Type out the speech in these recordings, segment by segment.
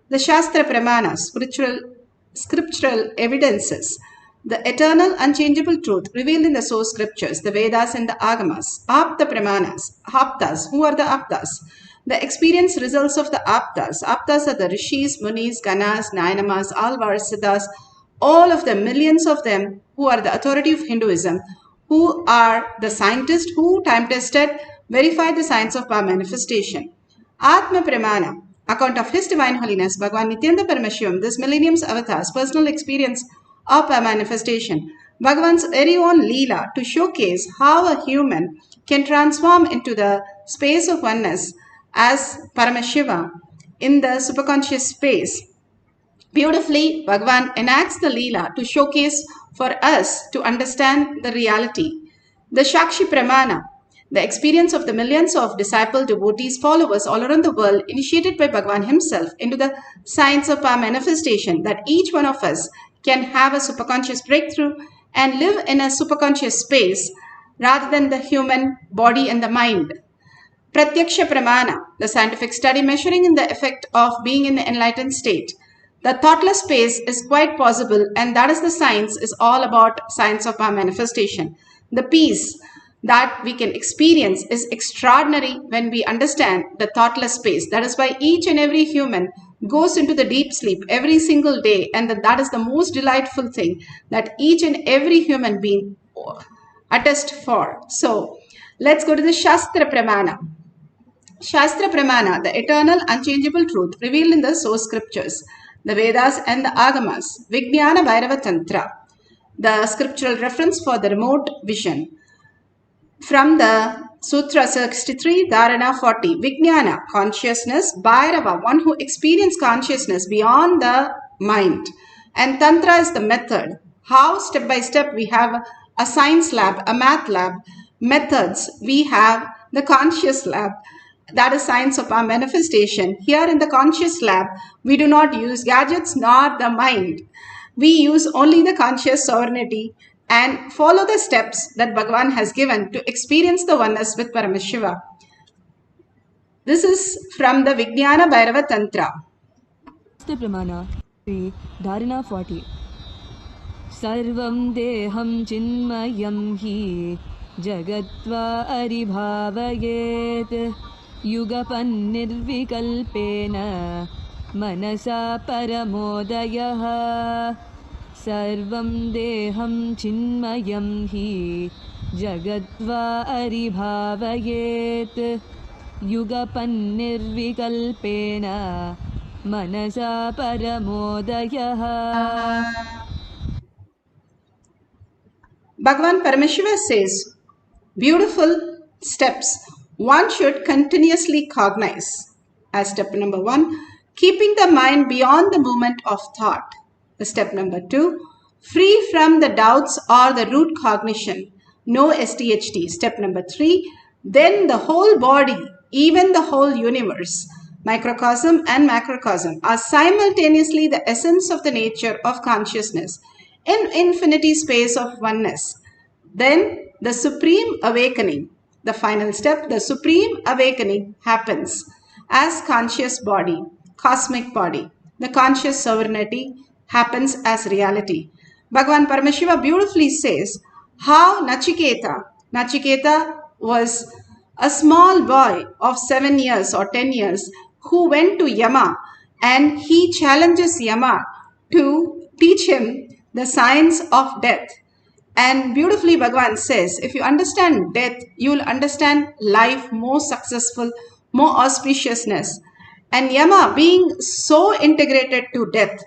the Shastra Pramanas, scriptural evidences, the eternal unchangeable truth revealed in the source scriptures, the Vedas and the Agamas, Apta Pramanas, Aptas. Who are the Aptas? The experience results of the Aptas. Aptas are the Rishis, Munis, Ganas, Nayanamas, Alvarsiddhas, all of them, millions of them, who are the authority of Hinduism, who are the scientists who time-tested, verified the science of power manifestation. Atma Pramana, account of His Divine Holiness, Bhagavan Nithyananda Paramashivam, this millennium's avatar's personal experience of power manifestation. Bhagavan's very own Leela to showcase how a human can transform into the space of oneness as Paramashiva in the superconscious space. Beautifully, Bhagavan enacts the Leela to showcase for us to understand the reality. The Shakshi Pramana, the experience of the millions of disciple devotees, followers all around the world, initiated by Bhagavan himself into the science of power manifestation, that each one of us can have a superconscious breakthrough and live in a superconscious space rather than the human body and the mind. Pratyaksha Pramana, the scientific study measuring in the effect of being in the enlightened state. The thoughtless space is quite possible, and that is the science is all about science of power manifestation. The peace that we can experience is extraordinary when we understand the thoughtless space. That is why each and every human goes into the deep sleep every single day, and that is the most delightful thing that each and every human being attest for. So let's go to the Shastra Pramana. Shastra Pramana, the eternal unchangeable truth revealed in the source scriptures, the Vedas and the Agamas. Vijnana Bhairava Tantra, the scriptural reference for the remote vision. From the Sutra 63, Dharana 40. Vijnana, consciousness. Bhairava, one who experiences consciousness beyond the mind. And Tantra is the method. How step by step we have a science lab, a math lab. Methods, we have the conscious lab. That is science of our manifestation. Here in the conscious lab, we do not use gadgets nor the mind. We use only the conscious sovereignty and follow the steps that Bhagavan has given to experience the oneness with Paramashiva. This is from the Vijnana Bhairava Tantra. Pramana, Dharana 40. Sarvam deham chinmayam hi jagatva aribhavayet yugapan nirvikalpena manasa paramodayaha. Sarvam deham chinmayam hi jagatva aribhavayet yugapan nirvikalpena manasa paramodayaha. Bhagavan Paramashiva says, beautiful steps one should continuously cognize. As step number 1, keeping the mind beyond the movement of thought. Step number 2, free from the doubts or the root cognition. No SDHD. Step number 3, then the whole body, even the whole universe, microcosm and macrocosm, are simultaneously the essence of the nature of consciousness in infinity space of oneness. Then the supreme awakening, the final step, the supreme awakening happens as conscious body, cosmic body. The conscious sovereignty happens as reality. Bhagavan Paramashiva beautifully says how Nachiketa was a small boy of 7 years or 10 years who went to Yama, and he challenges Yama to teach him the science of death. And beautifully Bhagavan says, if you understand death, you will understand life more successful, more auspiciousness. And Yama, being so integrated to death,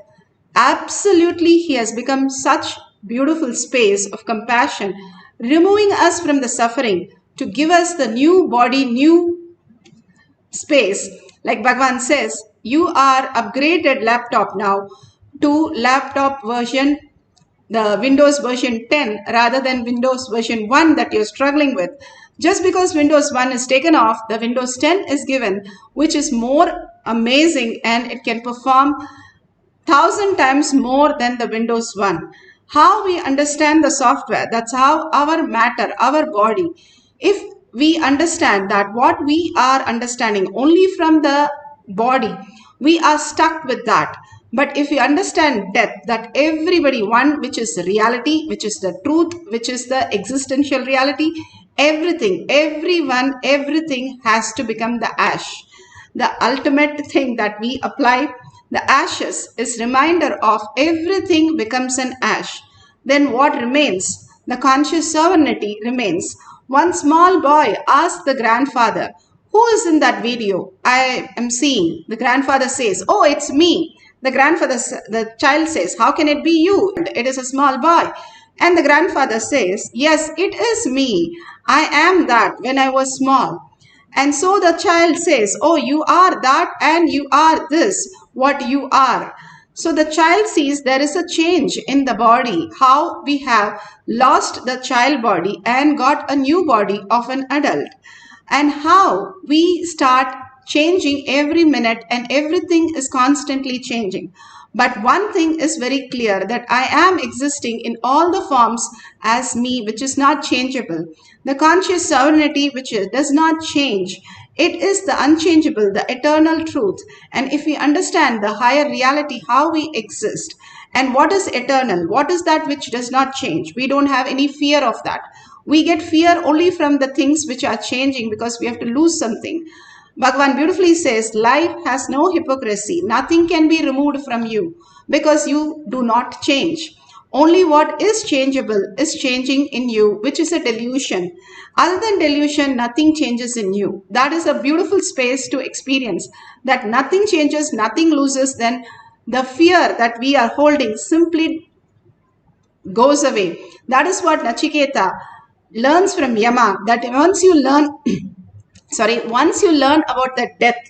absolutely he has become such beautiful space of compassion, removing us from the suffering to give us the new body, new space. Like Bhagavan says, you are upgraded laptop now to laptop version, the Windows version 10 rather than Windows version 1 that you're struggling with. Just because Windows 1 is taken off, the Windows 10 is given, which is more amazing and it can perform 1,000 times more than the Windows 1. How we understand the software, that's how our matter, our body, if we understand that what we are understanding only from the body, We are stuck with that. But if we understand death, that everybody, one which is reality, which is the truth, which is the existential reality, everything, everyone, everything has to become the ash. The ultimate thing that we apply, the ashes, is reminder of everything becomes an ash. Then what remains? The conscious sovereignty remains. One small boy asked the grandfather, "Who is in that video I am seeing?" The grandfather says, "Oh, it's me." The child says, "How can it be you? It is a small boy." And the grandfather says, "Yes, it is me. I am that when I was small." And so the child says, "Oh, you are that and you are this, what you are." So the child sees there is a change in the body, how we have lost the child body and got a new body of an adult, and how we start changing every minute and everything is constantly changing. But one thing is very clear, that I am existing in all the forms as me, which is not changeable. The conscious sovereignty which does not change. It is the unchangeable, the eternal truth. And if we understand the higher reality, how we exist, and what is eternal, what is that which does not change, we don't have any fear of that. We get fear only from the things which are changing because we have to lose something. Bhagavan beautifully says, life has no hypocrisy. Nothing can be removed from you because you do not change. Only what is changeable is changing in you, which is a delusion. Other than delusion, nothing changes in you. That is a beautiful space to experience, that nothing changes, nothing loses. Then the fear that we are holding simply goes away. That is what Nachiketa learns from Yama, that once you learn once you learn about the death,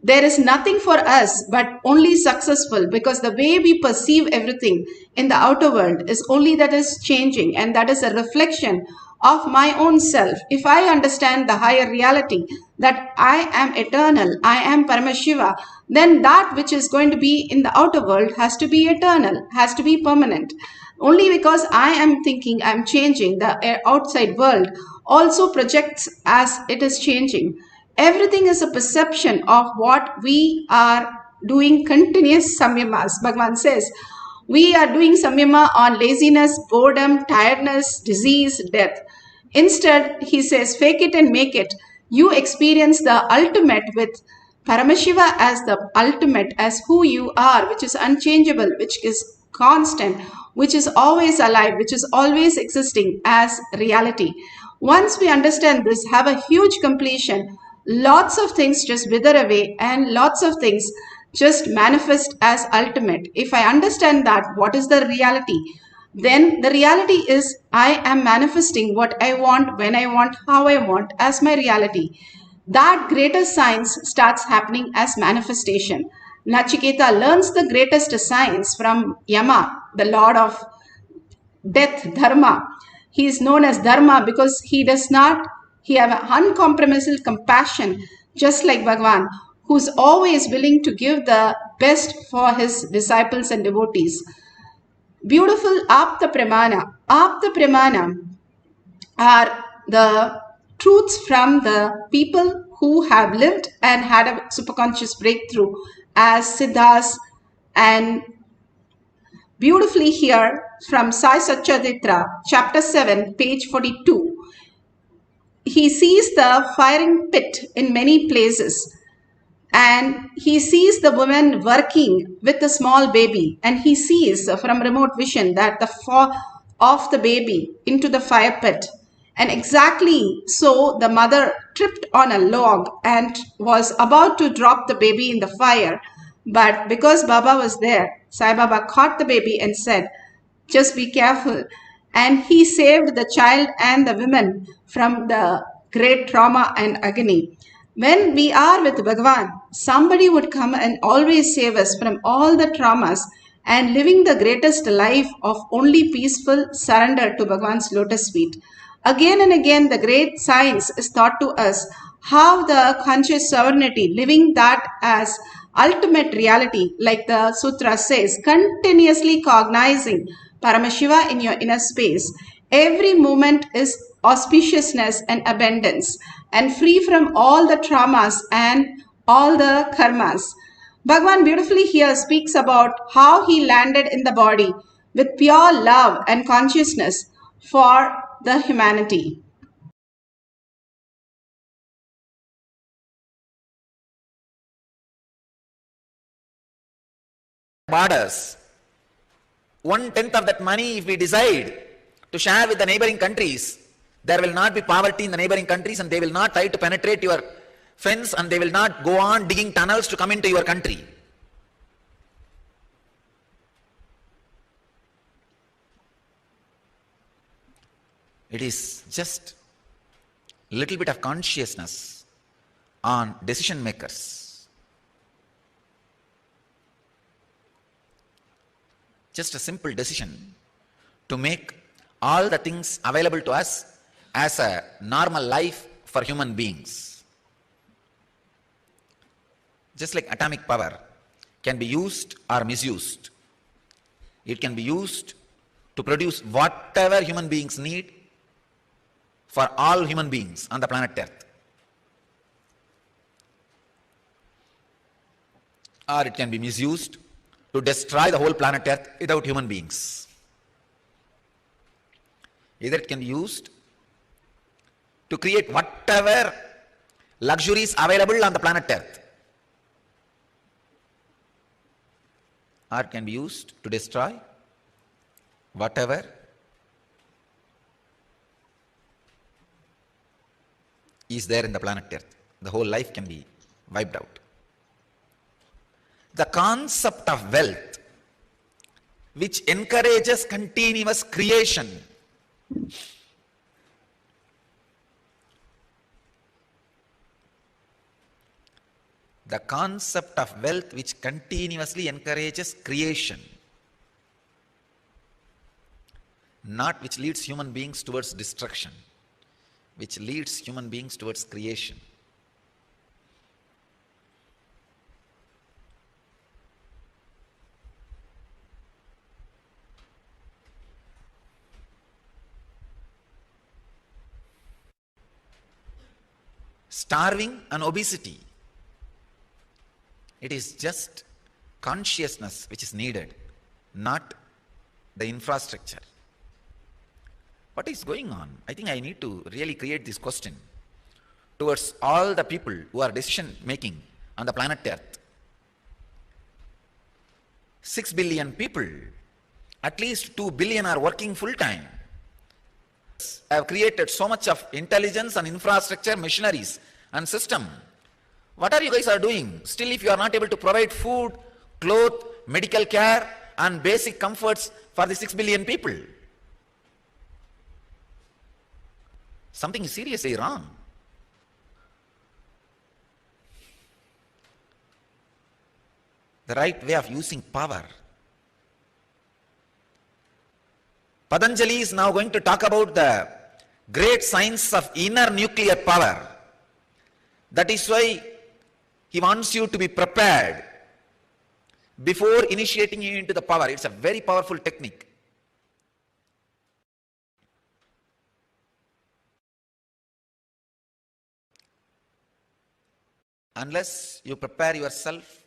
there is nothing for us but only successful, because the way we perceive everything in the outer world is only that is changing, and that is a reflection of my own self. If I understand the higher reality, that I am eternal, I am Paramashiva, then that which is going to be in the outer world has to be eternal, has to be permanent. Only because I am thinking I am changing, the outside world also projects as it is changing. Everything is a perception of what we are doing continuous samyamas. Bhagavan says, we are doing samyama on laziness, boredom, tiredness, disease, death. Instead, he says, fake it and make it. You experience the ultimate with Paramashiva as the ultimate, as who you are, which is unchangeable, which is constant, which is always alive, which is always existing as reality. Once we understand this, have a huge completion, lots of things just wither away and lots of things just manifest as ultimate. If I understand that, what is the reality? Then the reality is I am manifesting what I want, when I want, how I want as my reality. That greater science starts happening as manifestation. Nachiketa learns the greatest science from Yama, the lord of death, Dharma. He is known as Dharma because he have an uncompromising compassion, just like Bhagavan, who's always willing to give the best for his disciples and devotees. Beautiful Apta Pramana. Apta Pramana are the truths from the people who have lived and had a superconscious breakthrough as Siddhas, and beautifully here from Sai Satcharitra, chapter 7, page 42. He sees the firing pit in many places, and he sees the woman working with the small baby, and he sees from remote vision that the fall of the baby into the fire pit. And exactly so, the mother tripped on a log and was about to drop the baby in the fire. But because Baba was there, Sai Baba caught the baby and said, just be careful. And he saved the child and the women from the great trauma and agony. When we are with Bhagavan, somebody would come and always save us from all the traumas and living the greatest life of only peaceful surrender to Bhagavan's lotus feet. Again and again, the great science is taught to us how the conscious sovereignty, living that as ultimate reality, like the sutra says, continuously cognizing Paramashiva in your inner space. Every moment is auspiciousness and abundance, and free from all the traumas and all the karmas. Bhagwan beautifully here speaks about how he landed in the body with pure love and consciousness for the humanity. Borders. 1/10 of that money, if we decide to share with the neighboring countries, there will not be poverty in the neighboring countries and they will not try to penetrate your fence and they will not go on digging tunnels to come into your country. It is just a little bit of consciousness on decision makers. Just a simple decision to make all the things available to us as a normal life for human beings. Just like atomic power can be used or misused. It can be used to produce whatever human beings need for all human beings on the planet Earth. Or it can be misused to destroy the whole planet Earth without human beings. Either it can be used to create whatever luxuries available on the planet Earth, or it can be used to destroy whatever is there in the planet Earth. The whole life can be wiped out. The concept of wealth, which encourages continuous creation, the concept of wealth which continuously encourages creation, not which leads human beings towards destruction, which leads human beings towards creation. Starving and obesity, it is just consciousness which is needed, not the infrastructure. What is going on? I think I need to really create this question towards all the people who are decision making on the planet Earth. 6 billion people, at least 2 billion are working full time. Have created so much of intelligence and infrastructure, machineries and system. What are you guys are doing? Still, if you are not able to provide food, cloth, medical care and basic comforts for the 6 billion people, something is seriously wrong. The right way of using power. Patanjali is now going to talk about the great science of inner nuclear power. That is why he wants you to be prepared before initiating you into the power. It's a very powerful technique. Unless you prepare yourself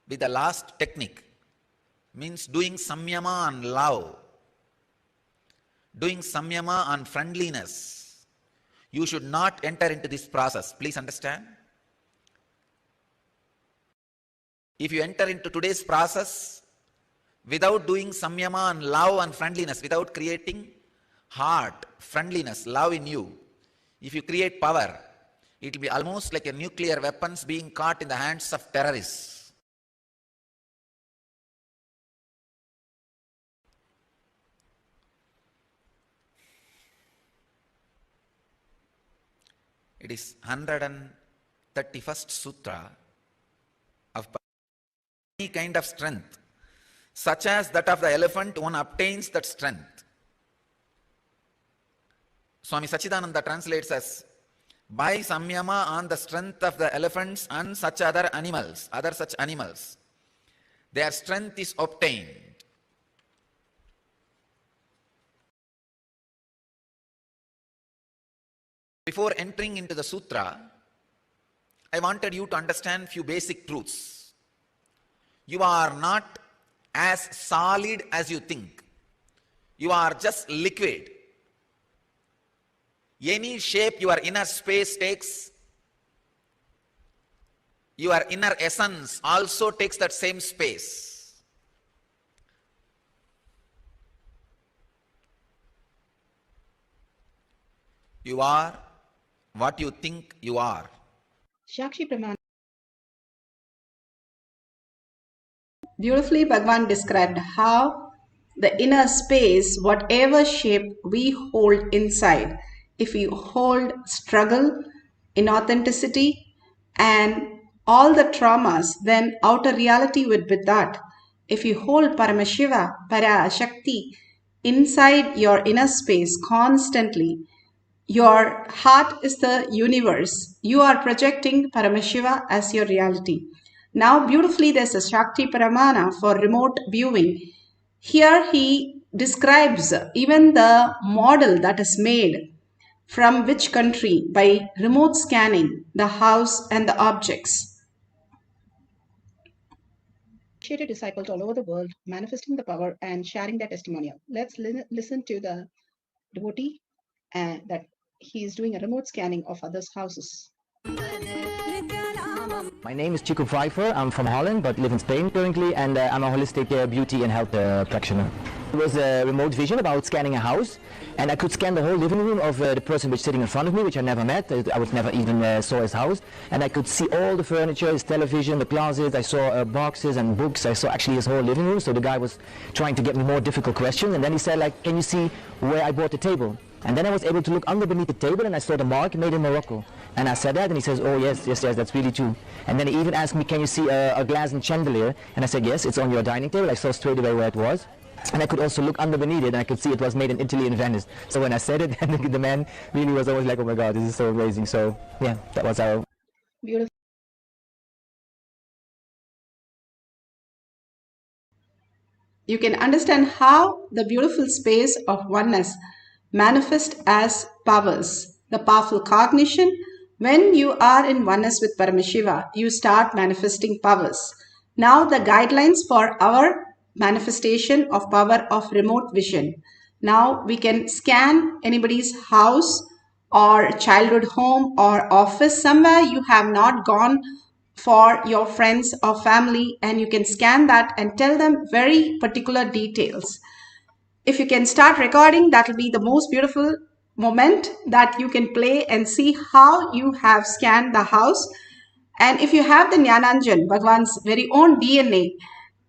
with the last technique, means doing samyama and love, doing samyama and friendliness, you should not enter into this process. Please understand. If you enter into today's process without doing samyama and love and friendliness, without creating heart, friendliness, love in you, if you create power, it will be almost like a nuclear weapons being caught in the hands of terrorists. It is 131st Sutra of any kind of strength, such as that of the elephant, one obtains that strength. Swami Sachidananda translates as, by samyama on the strength of the elephants and such other such animals, their strength is obtained. Before entering into the sutra, I wanted you to understand few basic truths. You are not as solid as you think. You are just liquid. Any shape your inner space takes, your inner essence also takes that same space. You are what you think you are. Shakshi Pramana. Beautifully, Bhagavan described how the inner space, whatever shape we hold inside, if we hold struggle, inauthenticity, and all the traumas, then outer reality would be that. If you hold Paramashiva, Parashakti, inside your inner space constantly, your heart is the universe. You are projecting Paramashiva as your reality. Now, beautifully, there's a Shakti Paramana for remote viewing. Here he describes even the model that is made from which country by remote scanning the house and the objects. Initiated disciples all over the world manifesting the power and sharing their testimonial. Let's listen to the devotee and that he is doing a remote scanning of others' houses. My name is Chico Pfeiffer. I'm from Holland but live in Spain currently, and I'm a holistic beauty and health practitioner. It was a remote vision about scanning a house, and I could scan the whole living room of the person which is sitting in front of me, which I never met. I was never even saw his house, and I could see all the furniture, his television, the closet. I saw boxes and books. I saw actually his whole living room. So the guy was trying to get me more difficult questions, and then he said, like, can you see where I bought the table? And then I was able to look under beneath the table, and I saw the mark made in Morocco. And I said that, and he says, oh yes, that's really true. And then he even asked me, can you see a glass and chandelier? And I said, yes, it's on your dining table. I saw straight away where it was. And I could also look under beneath it, and I could see it was made in Italy and Venice. So when I said it, the man really was always like, oh my God, this is so amazing. So yeah, that was our... Beautiful. You can understand how the beautiful space of oneness manifest as powers. The powerful cognition, when you are in oneness with Paramashiva, you start manifesting powers. Now the guidelines for our manifestation of power of remote vision. Now we can scan anybody's house or childhood home or office, somewhere you have not gone for your friends or family, and you can scan that and tell them very particular details. If you can start recording, that will be the most beautiful moment that you can play and see how you have scanned the house. And if you have the Jnananjan, Bhagavan's very own DNA,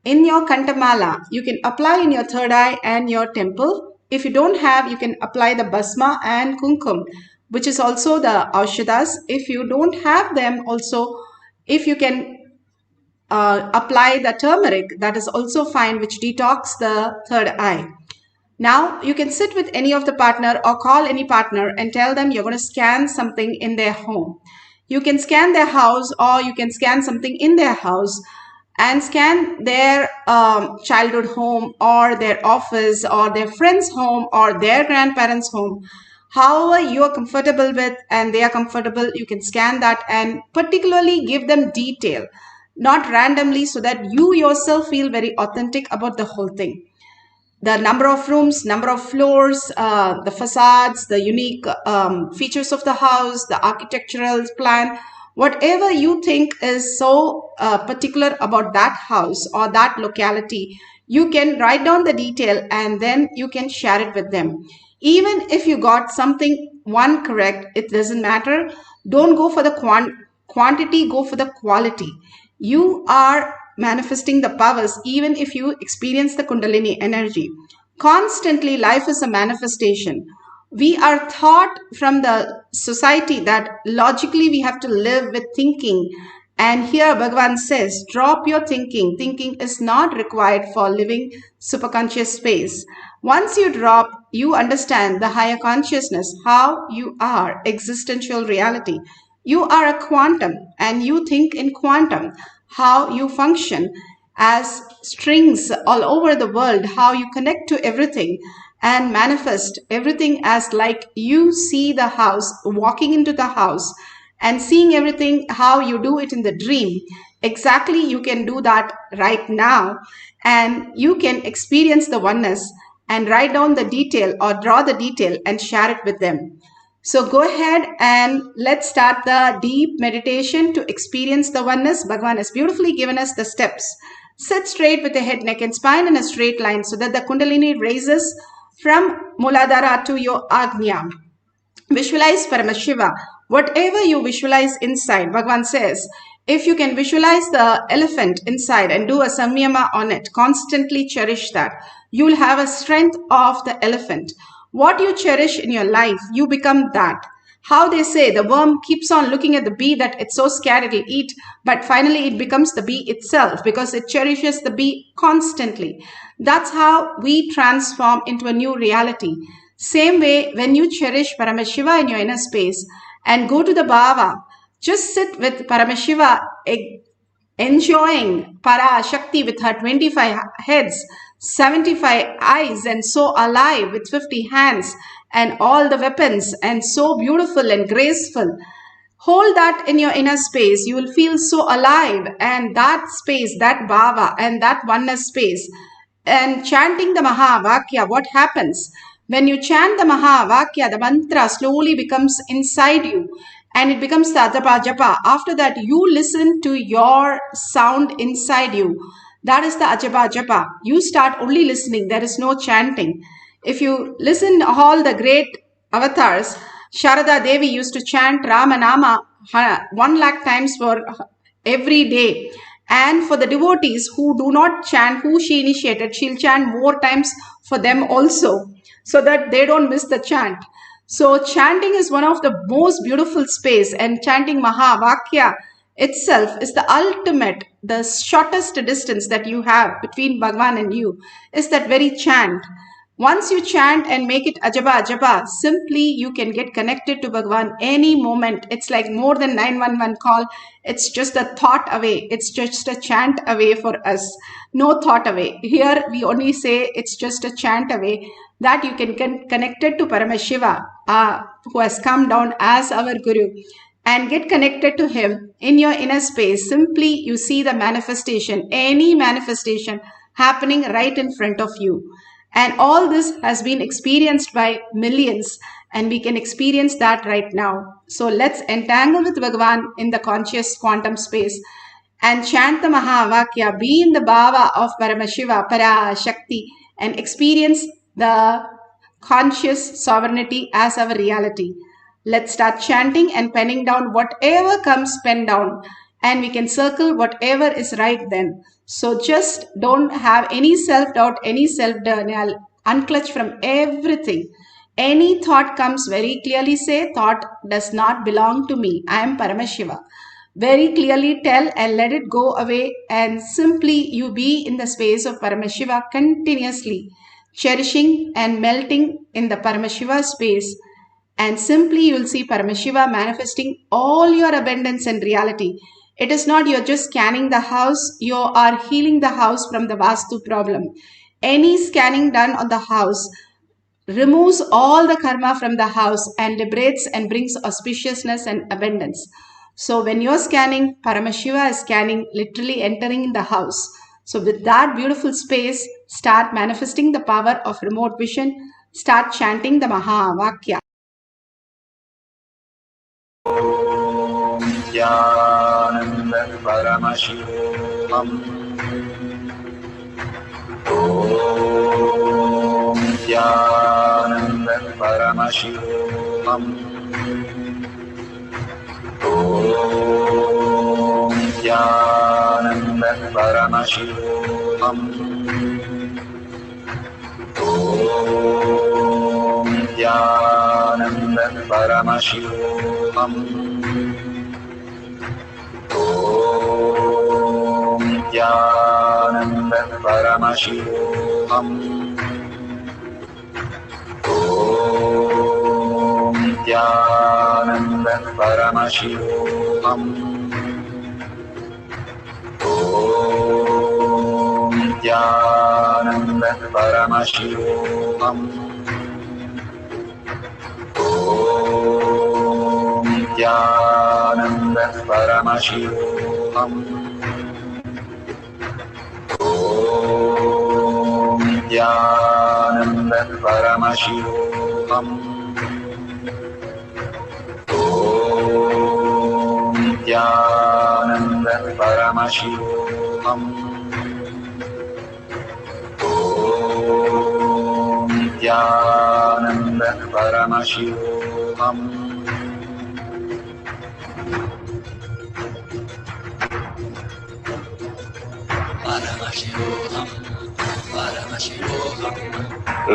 in your Kantamala, you can apply in your third eye and your temple. If you don't have, you can apply the Basma and Kumkum, which is also the Aushadas. If you don't have them also, if you can apply the turmeric, that is also fine, which detox the third eye. Now you can sit with any of the partner or call any partner and tell them you're going to scan something in their home. You can scan their house, or you can scan something in their house and scan their childhood home or their office or their friend's home or their grandparents' home. However you are comfortable with and they are comfortable, you can scan that and particularly give them detail, not randomly, so that you yourself feel very authentic about the whole thing. The number of rooms, number of floors, the facades, the unique features of the house, the architectural plan, whatever you think is so particular about that house or that locality, you can write down the detail and then you can share it with them. Even if you got something one correct, it doesn't matter. Don't go for the quantity, go for the quality. You are manifesting the powers even if you experience the Kundalini energy. Constantly, life is a manifestation. We are taught from the society that logically we have to live with thinking. And here Bhagavan says, drop your thinking. Thinking is not required for living superconscious space. Once you drop, you understand the higher consciousness, how you are, existential reality. You are a quantum and you think in quantum, how you function as strings all over the world, how you connect to everything and manifest everything as like you see the house, walking into the house and seeing everything how you do it in the dream. Exactly, you can do that right now, and you can experience the oneness and write down the detail or draw the detail and share it with them. So go ahead and let's start the deep meditation to experience the oneness. Bhagavan has beautifully given us the steps. Sit straight with the head, neck and spine in a straight line so that the Kundalini raises from Muladhara to your Agnya. Visualize Paramashiva. Whatever you visualize inside, Bhagavan says, if you can visualize the elephant inside and do a samyama on it, constantly cherish that, you will have a strength of the elephant. What you cherish in your life, you become that. How they say the worm keeps on looking at the bee that it's so scared it'll eat, but finally it becomes the bee itself because it cherishes the bee constantly. That's how we transform into a new reality. Same way, when you cherish Paramashiva in your inner space and go to the Bhava, just sit with Paramashiva, enjoying Parashakti with her 25 heads, 75 eyes, and so alive with 50 hands and all the weapons, and so beautiful and graceful. Hold that in your inner space. You will feel so alive, and that space, that Bhava and that oneness space. And chanting the Mahavakya, what happens? When you chant the Mahavakya, the mantra slowly becomes inside you and it becomes the Ajapa Japa. After that, you listen to your sound inside you. That is the Ajapa Japa. You start only listening. There is no chanting. If you listen all the great avatars, Sharada Devi used to chant Ramanama 1 lakh times for every day. And for the devotees who do not chant, who she initiated, she'll chant more times for them also, so that they don't miss the chant. So chanting is one of the most beautiful space, and chanting Mahavakya itself is the ultimate, the shortest distance that you have between Bhagavan and you is that very chant. Once you chant and make it Ajaba Ajaba, simply you can get connected to Bhagavan any moment. It's like more than 911 call. It's just a thought away. It's just a chant away for us. No thought away. Here we only say it's just a chant away, that you can get connected to Paramashiva, who has come down as our Guru, and get connected to him in your inner space. Simply you see the manifestation, any manifestation happening right in front of you. And all this has been experienced by millions, and we can experience that right now. So let's entangle with Bhagavan in the conscious quantum space and chant the Mahavakya, be in the Bhava of Paramashiva, Parashakti, and experience the conscious sovereignty as our reality. Let's start chanting and penning down whatever comes, pen down, and we can circle whatever is right then. So just don't have any self-doubt, any self-denial. Unclutch from everything. Any thought comes, very clearly say, thought does not belong to me. I am Paramashiva. Very clearly tell and let it go away, and simply you be in the space of Paramashiva continuously, cherishing and melting in the Paramashiva space. And simply you will see Paramashiva manifesting all your abundance and reality. It is not you're just scanning the house, you are healing the house from the Vastu problem. Any scanning done on the house removes all the karma from the house and liberates and brings auspiciousness and abundance. So when you're scanning, Paramashiva is scanning, literally entering in the house. So with that beautiful space, start manifesting the power of remote vision. Start chanting the Mahavakya. Nithyananda Paramashivoham. Om Nithyananda Paramashivoham. Om Nithyananda Paramashivoham. Om Nithyananda Paramashivoham. Om Nithyananda Paramashivoham. Om Nithyananda Paramashivoham. Om Nithyananda Paramashivoham. Om Nithyananda Paramashivoham. Om Nithyananda Paramashivam. Om Nithyananda Paramashivam. Om Nithyananda Paramashivam. Paramashivoham, Paramashivoham.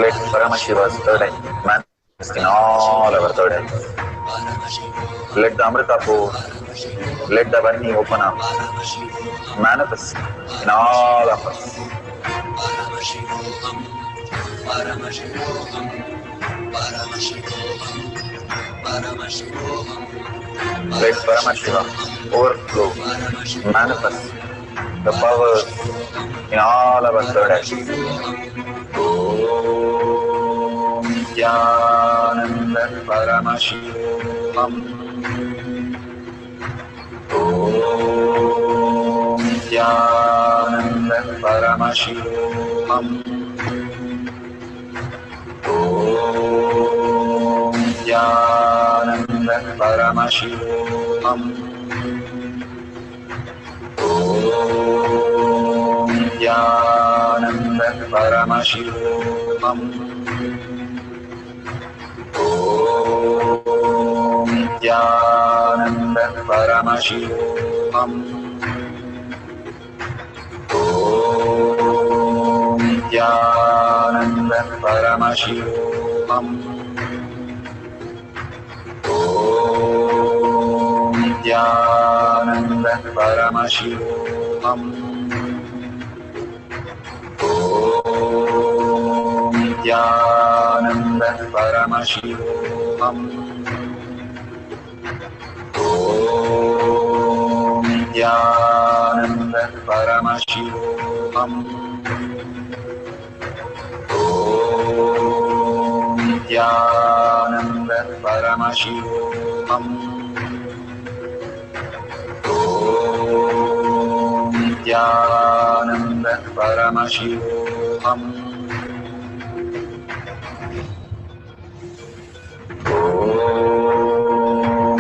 Let Paramashiva's third eye manifest in all our third eyes. Let the Amrita pour, let the Varni open up, manifest in all of us. Paramashivoham, Paramashivoham, Paramashivoham, Paramashivoham. Let Paramashiva overflow, manifest the powers in all our third eyes. Om Nithyananda Paramashivam. Om Nithyananda Paramashivam. Om Nithyananda Paramashivam. Om Nithyananda Paramashivam. Om Nithyananda Paramashivam. Om Nithyananda Paramashivam. Om Nithyananda Paramashivam. Om Nithyananda Paramashivam. Om Nithyananda Paramashivam. Om Nithyananda Paramashivam. Om Nithyananda Paramashivoham. Om Nithyananda Paramashivoham. Om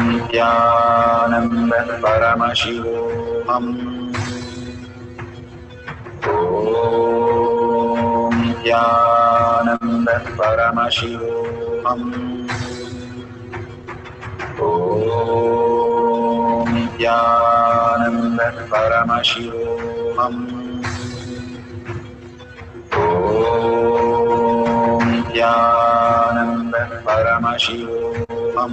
Nithyananda Paramashivoham. Om Nithyananda Paramashivoham. Om Nithyananda Paramashivoham. Om Nithyananda Paramashivoham.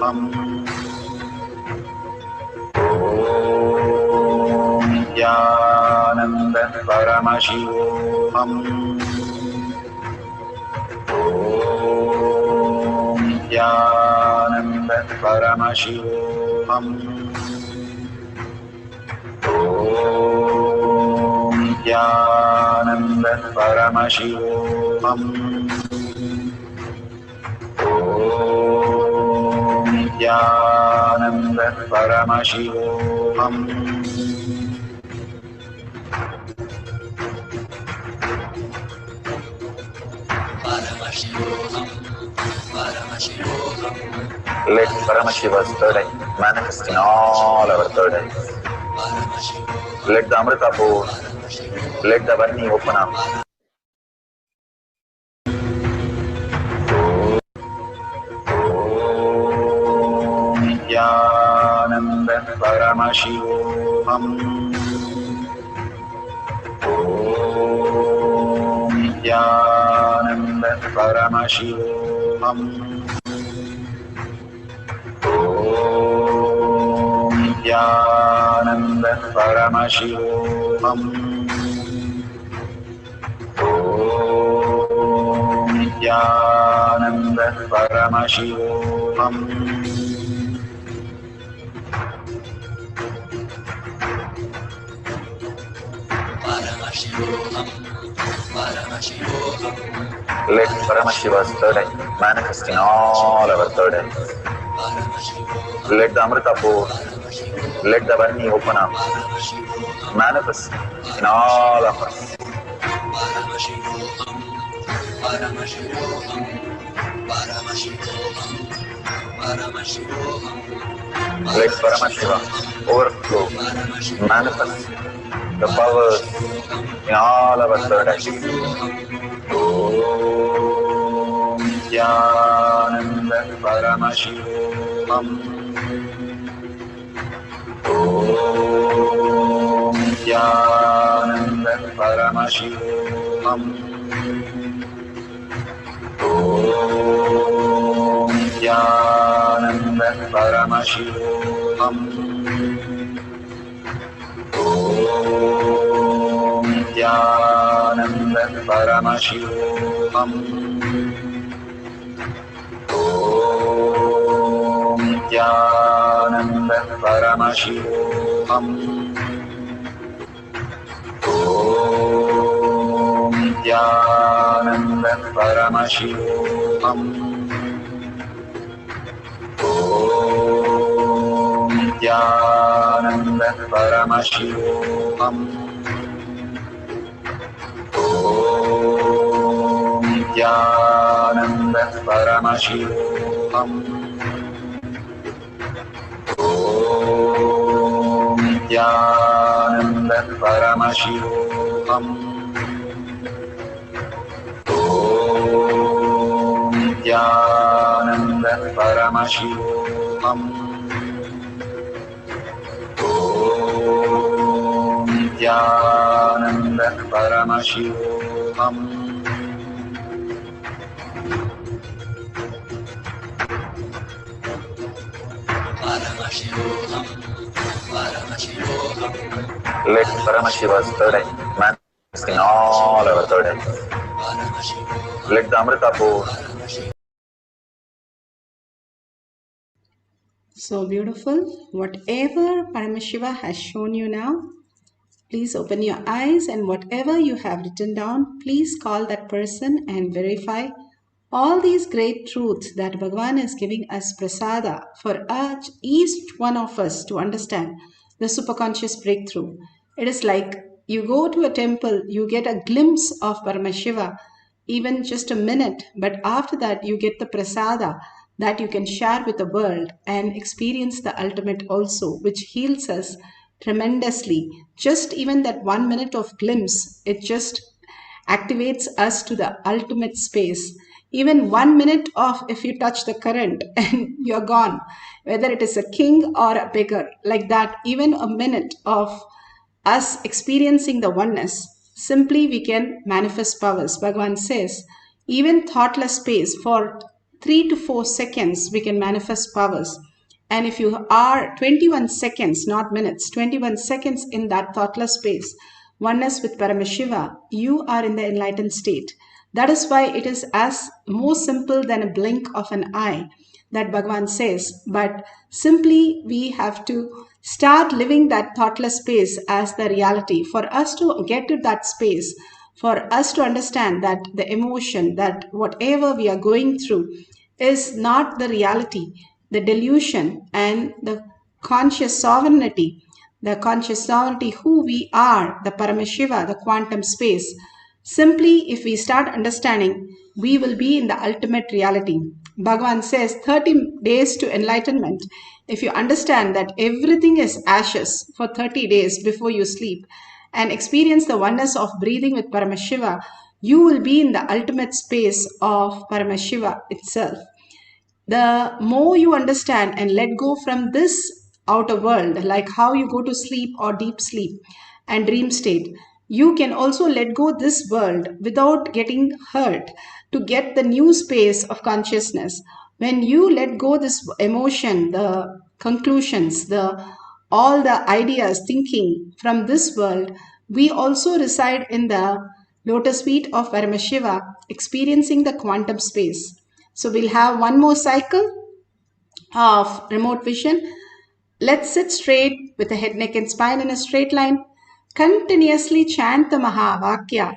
Om Nithyananda Paramashivoham. Om Nithyananda Paramashivoham. Om Nithyananda Paramashivoham. Om Nithyananda Paramashivoham. Paramashivoham, Paramashivoham. Let Paramashiva's third eye manifest in all our third eyes. Let the Amrita pour, let the Varni open up. Om Nithyananda Paramashivoham. Om Nithyananda Paramashivoham. Om Nithyananda Paramashivoham. Om Nithyananda Paramashivoham. Paramashivoham, Paramashivoham. Let Paramashiva's third eye manifest in all our third eyes. Paramashivoham. Let the Amrita pour, let the Varni open up, Paramashivoham. manifest in all of us. Paramashivoham. Paramashivoham. Paramashivoham. Paramashivoham. Let Paramashiva overflow, manifest the powers in all our third eyes. Om Nithyananda Paramashivam. Om Nithyananda Paramashivam. Om Nithyananda Paramashivam. Om Nithyananda Paramashivoham. Om Nithyananda Paramashivoham. Om Nithyananda Paramashivoham. Om Nithyananda Paramashivoham. Om Nithyananda Paramashivoham. Om Nithyananda Paramashivoham. Om Nithyananda Paramashivoham. Om Nithyananda Paramashivoham. Paramashivoham. Paramashivoham. Let Paramashiva's third eye manifest in all our third eyes. Paramashivoham. Let the Amrita pour. So beautiful. Whatever Paramashiva has shown you now, please open your eyes, and whatever you have written down, please call that person and verify all these great truths that Bhagavan is giving us prasada for each one of us to understand the superconscious breakthrough. It is like you go to a temple, you get a glimpse of Paramashiva, even just a minute, but after that you get the prasada that you can share with the world and experience the ultimate also, which heals us tremendously. Just even that 1 minute of glimpse, it just activates us to the ultimate space. Even 1 minute of, if you touch the current and you're gone, whether it is a king or a beggar, like that, even a minute of us experiencing the oneness, simply we can manifest powers. Bhagavan says, even thoughtless space for 3 to 4 seconds, we can manifest powers. And if you are 21 seconds, not minutes, 21 seconds in that thoughtless space, oneness with Paramashiva, you are in the enlightened state. That is why it is as more simple than a blink of an eye that Bhagavan says. But simply we have to start living that thoughtless space as the reality. For us to get to that space, for us to understand that the emotion, that whatever we are going through is not the reality, the delusion and the conscious sovereignty who we are, the Paramashiva, the quantum space. Simply, if we start understanding, we will be in the ultimate reality. Bhagavan says 30 days to enlightenment. If you understand that everything is ashes for 30 days before you sleep and experience the oneness of breathing with Paramashiva, you will be in the ultimate space of Paramashiva itself. The more you understand and let go from this outer world, like how you go to sleep or deep sleep and dream state, you can also let go this world without getting hurt to get the new space of consciousness. When you let go this emotion, the conclusions, all the ideas, thinking from this world, we also reside in the lotus feet of Paramashiva, experiencing the quantum space. So we'll have one more cycle of remote vision. Let's sit straight with the head, neck and spine in a straight line. Continuously chant the Mahavakya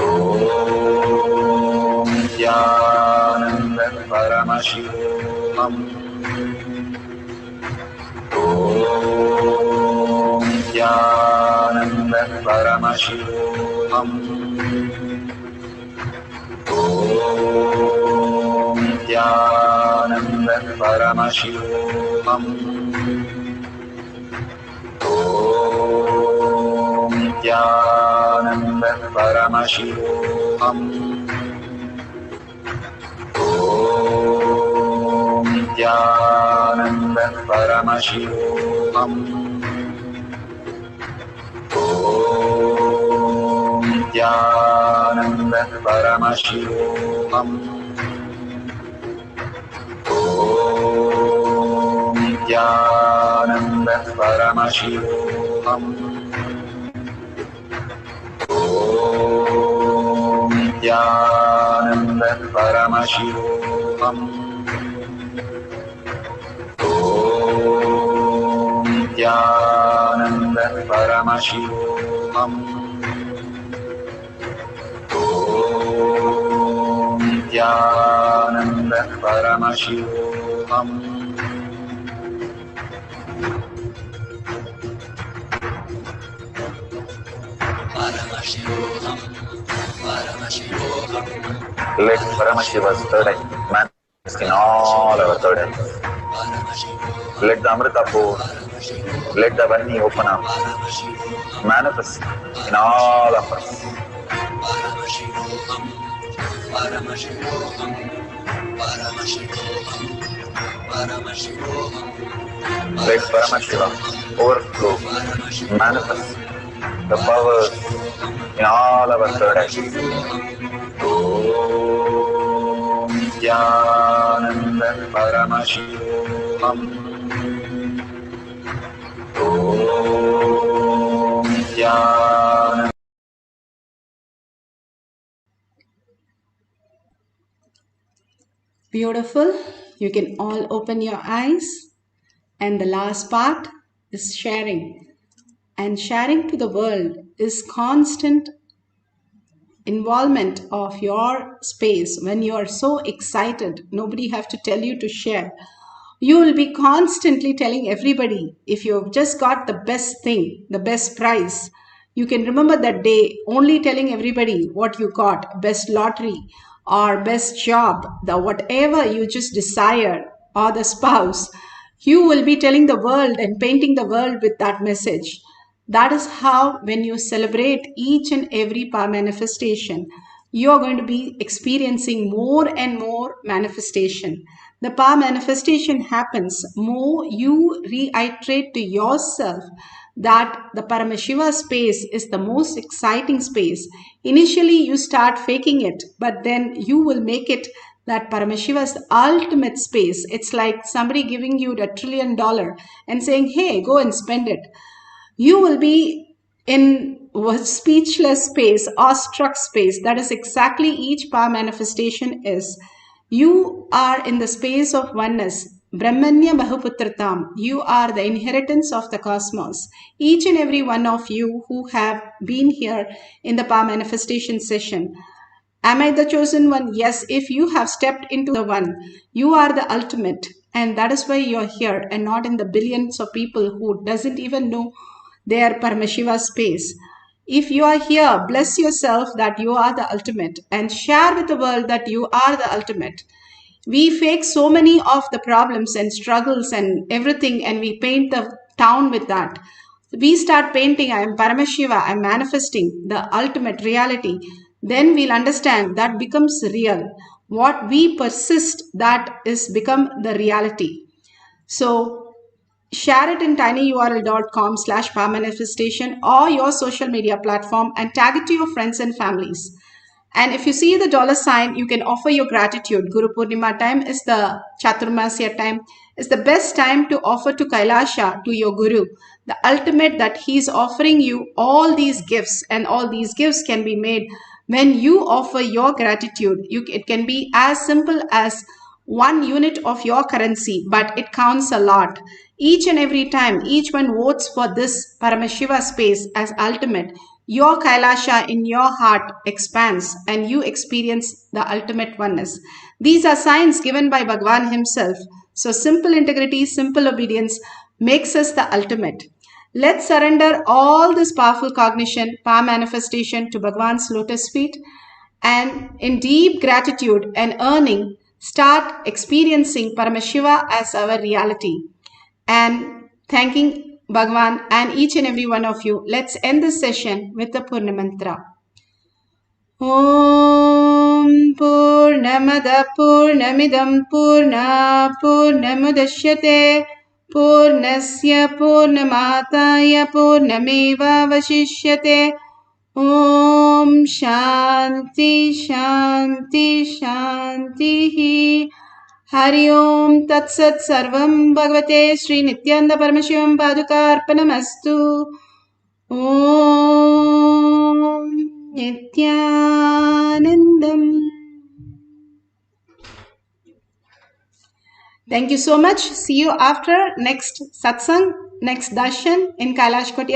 Om Nithyananda Paramashivoham. Om Nithyananda Paramashivoham. Om Nithyananda Paramashivoham. Om Nithyananda Paramashivoham. Om Nithyananda Paramashivoham. Om Nithyananda Paramashivoham. Om Nithyananda Paramashivoham. Om Nithyananda Paramashivoham. Om Nithyananda Paramashivoham. Om Nithyananda Paramashivoham. Paramashivoham. Paramashivoham. Let Paramashiva's third eye manifest in all our third eyes. Paramashivoham. Let the Amrita pour, let the Vani open up, Paramashivoham. manifest in all of us. Paramashivoham. Paramashivoham. Paramashivoham. Paramashivoham. Let Paramashiva overflow, manifest the power in all our third eyes. Om Nithyananda Paramashivoham. Om Nithyananda. Beautiful. You can all open your eyes. And the last part is sharing. And sharing to the world is constant involvement of your space. When you are so excited, nobody have to tell you to share. You will be constantly telling everybody. If you've just got the best thing, the best prize, you can remember that day only telling everybody what you got, best lottery or best job, the whatever you just desire, or the spouse. You will be telling the world and painting the world with that message. That is how, when you celebrate each and every power manifestation, you are going to be experiencing more and more manifestation. The power manifestation happens more you reiterate to yourself that the Paramashiva space is the most exciting space. Initially, you start faking it, but then you will make it that Paramashiva's ultimate space. It's like somebody giving you $1 trillion and saying, hey, go and spend it. You will be in a speechless space, awestruck space. That is exactly each power manifestation is. You are in the space of oneness. Brahmanya Bahuputratam. You are the inheritance of the cosmos. Each and every one of you who have been here in the power manifestation session. Am I the chosen one? Yes, if you have stepped into the one, you are the ultimate. And that is why you're here and not in the billions of people who doesn't even know their Paramashiva space. If you are here, bless yourself that you are the ultimate and share with the world that you are the ultimate. We fake so many of the problems and struggles and everything, and we paint the town with that. We start painting, I am Paramashiva, I am manifesting the ultimate reality. Then we'll understand that becomes real. What we persist, that is become the reality. So share it in tinyurl.com/powermanifestation or your social media platform and tag it to your friends and families. And if you see the $sign, you can offer your gratitude. Guru Purnima time is the Chaturmasya time. It's the best time to offer to Kailasha, to your Guru, the ultimate that he's offering you all these gifts, and all these gifts can be made when you offer your gratitude. It can be as simple as 1 unit of your currency, but it counts a lot. Each and every time, each one votes for this Paramashiva space as ultimate. your Kailasha in your heart expands and you experience the ultimate oneness. These are signs given by Bhagavan himself. So simple integrity, simple obedience makes us the ultimate. Let's surrender all this powerful cognition, power manifestation to Bhagavan's lotus feet, and in deep gratitude and earning, start experiencing Paramashiva as our reality. And thanking Bhagavan and each and every one of you, let's end this session with the Purna Mantra. Om Purnamada Purnamidam Purna Purnamudashyate Purnasya Purnamataya Purnameva Vashishyate. Om Shanti Shanti Shanti. Hari Om Tat Sat Sarvam Bhagavate Sri Nithyananda Paramashivam Padukarpanamastu. Om Nithyanandam. Thank you so much. See you after next satsang, next darshan in Kailash Koti.